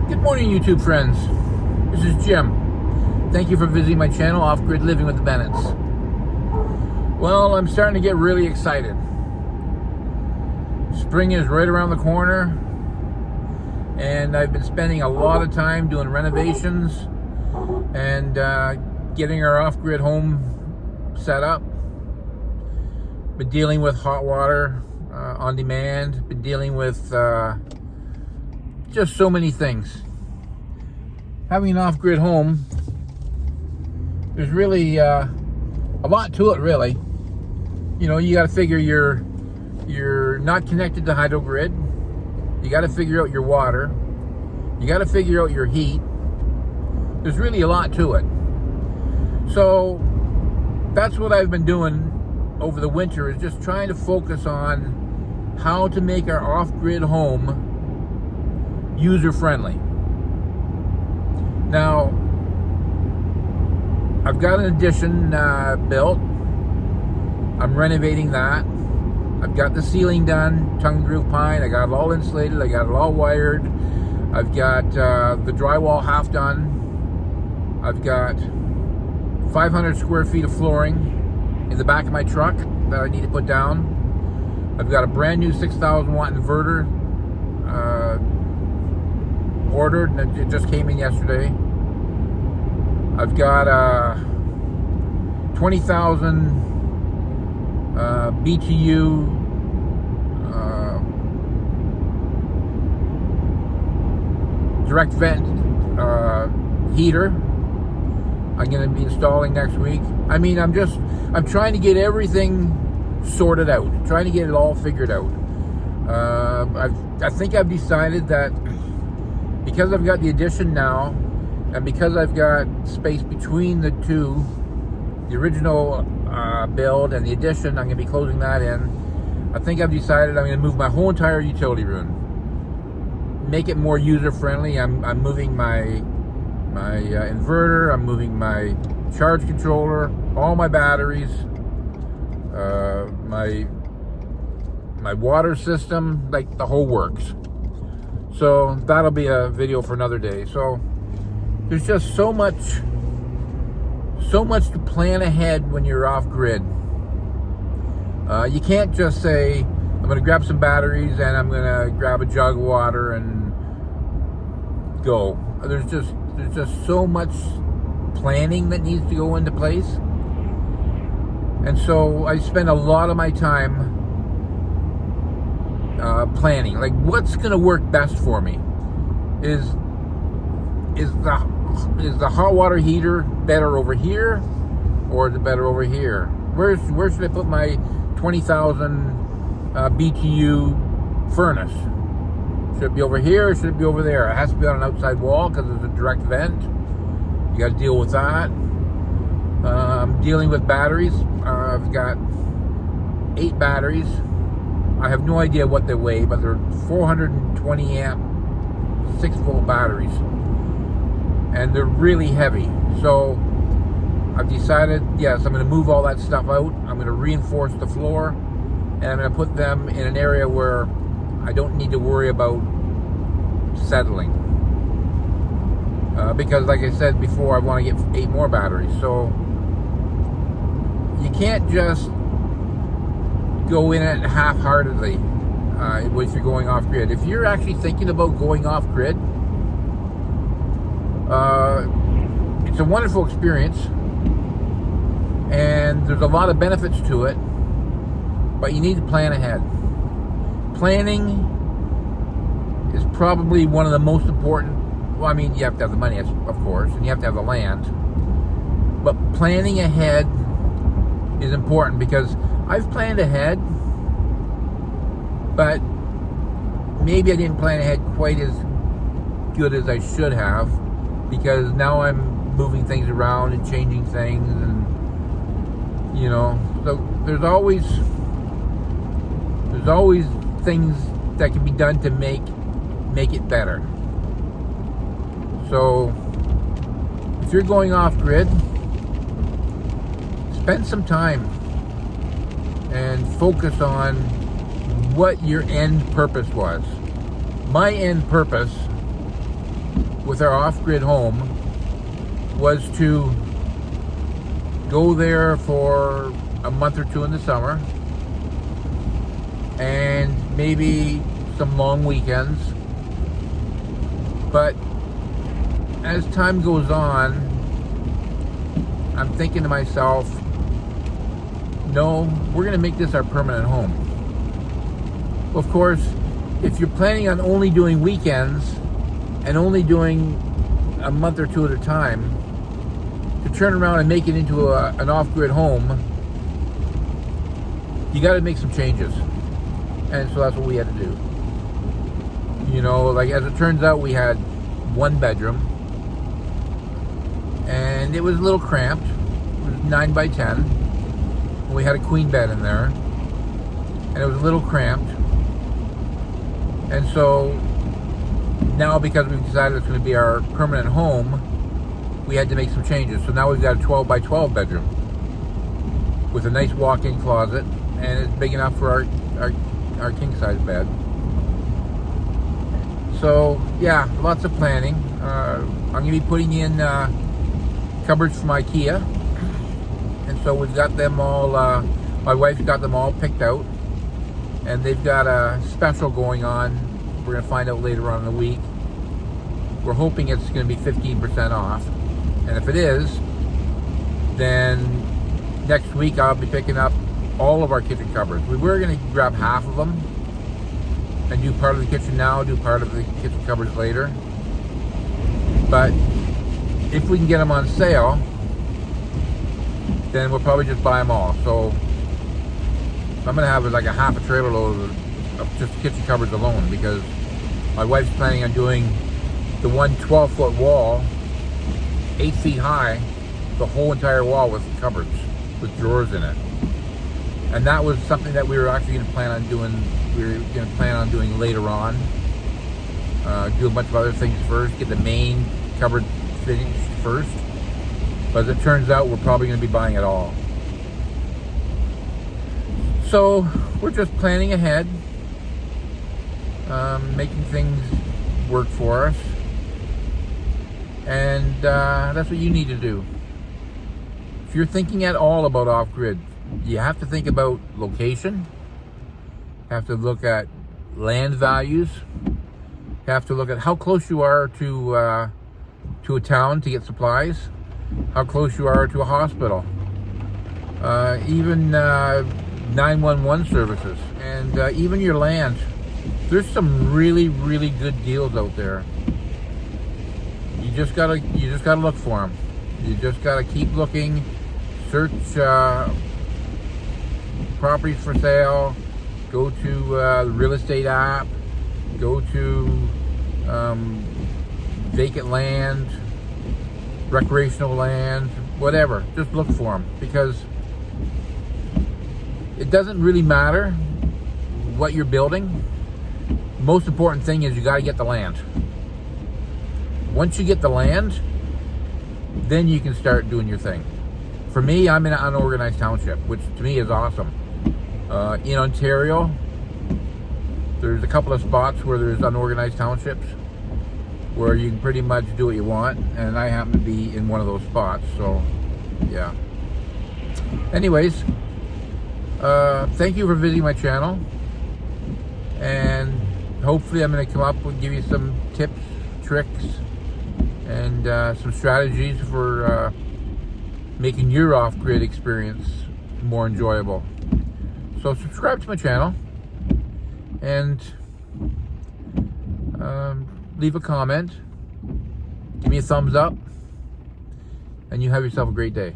Good morning, YouTube friends. This is Jim. Thank you for visiting my channel, Off Grid Living with the Bennetts. Well, I'm starting to get really excited. Spring is right around the corner, and I've been spending a lot of time doing renovations and getting our off-grid home set up. Been dealing with hot water on demand. Been dealing with just so many things. Having an off-grid home, there's really a lot to it, really. You know, you got to figure you're not connected to hydro grid. You got to figure out your water. You got to figure out your heat. There's really a lot to it. So that's what I've been doing over the winter, is just trying to focus on how to make our off-grid home user-friendly. Now, I've got an addition built. I'm renovating that. I've got the ceiling done, tongue groove pine. I got it all insulated. I got it all wired. I've got the drywall half done. I've got 500 square feet of flooring in the back of my truck that I need to put down. I've got a brand new 6,000 watt inverter ordered, and it just came in yesterday. I've got 20,000 BTU direct vent heater I'm going to be installing next week. I mean, I'm trying to get everything sorted out, trying to get it all figured out. I think I've decided that because I've got the addition now, and because I've got space between the two, the original build and the addition, I'm going to be closing that in. I think I've decided I'm going to move my whole entire utility room, make it more user-friendly. I'm moving my inverter, I'm moving my charge controller, all my batteries, my water system, like the whole works. So that'll be a video for another day. So there's just so much to plan ahead when you're off grid. You can't just say, I'm going to grab some batteries and I'm going to grab a jug of water and go. There's just so much planning that needs to go into place. And so I spend a lot of my time planning, like what's going to work best for me. Is the hot water heater better over here, or is it better over here? Where should I put my 20,000 BTU furnace? Should it be over here, or should it be over there? It has to be on an outside wall because it's a direct vent. You got to deal with that. I'm dealing with batteries. I've got 8 batteries. I have no idea what they weigh, but they're 420 amp 6-volt batteries, and they're really heavy. So I've decided, yes, I'm going to move all that stuff out. I'm going to reinforce the floor, and I'm going to put them in an area where I don't need to worry about settling. Because like I said before, I want to get 8 more batteries. So you can't just go in it half-heartedly if you're going off-grid. If you're actually thinking about going off-grid, it's a wonderful experience, and there's a lot of benefits to it, but you need to plan ahead. Planning is probably one of the most important. Well, I mean, you have to have the money, of course, and you have to have the land, but planning ahead is important, because I've planned ahead, but maybe I didn't plan ahead quite as good as I should have, because now I'm moving things around and changing things, and you know, so there's always things that can be done to make it better. So if you're going off grid, spend some time and focus on what your end purpose was. My end purpose with our off-grid home was to go there for a month or two in the summer and maybe some long weekends. But as time goes on, I'm thinking to myself, no, we're going to make this our permanent home. Of course, if you're planning on only doing weekends and only doing a month or two at a time, to turn around and make it into an off-grid home, you got to make some changes. And so that's what we had to do. You know, like as it turns out, we had one bedroom, and it was a little cramped. It was 9 by 10. We had a queen bed in there, and it was a little cramped. And so now, because we've decided it's going to be our permanent home, we had to make some changes. So now we've got a 12 by 12 bedroom with a nice walk-in closet, and it's big enough for our king-size bed. So yeah, lots of planning. I'm going to be putting in cupboards from IKEA, and so we've got them all. My wife's got them all picked out, and they've got a special going on. We're going to find out later on in the week. We're hoping it's going to be 15% off, and if it is, then next week I'll be picking up all of our kitchen cupboards. We were going to grab half of them and do part of the kitchen now, do part of the kitchen cupboards later. But if we can get them on sale, then we'll probably just buy them all. So I'm gonna have like a half a trailer load of just kitchen cupboards alone, because my wife's planning on doing the one 12-foot wall, 8 feet high, the whole entire wall with cupboards, with drawers in it. And that was something that we were actually going to plan on doing. We were going to plan on doing later on. Do a bunch of other things first. Get the main cupboard finished first. But as it turns out, we're probably going to be buying it all. So we're just planning ahead, making things work for us, and that's what you need to do. If you're thinking at all about off-grid, you have to think about location, you have to look at land values, you have to look at how close you are to a town to get supplies, how close you are to a hospital, even 911 services, and even your land. There's some really, really good deals out there. You just gotta look for them. You just gotta keep looking, search properties for sale, go to the real estate app, go to vacant land, recreational land, whatever. Just look for them, because it doesn't really matter what you're building. Most important thing is you got to get the land. Once you get the land, then you can start doing your thing. For me, I'm in an unorganized township, which to me is awesome. In Ontario, there's a couple of spots where there's unorganized townships where you can pretty much do what you want, and I happen to be in one of those spots, so yeah. Anyways, thank you for visiting my channel, and hopefully I'm going to come up and give you some tips, tricks, and some strategies for making your off-grid experience more enjoyable. So subscribe to my channel, and leave a comment, give me a thumbs up, and you have yourself a great day.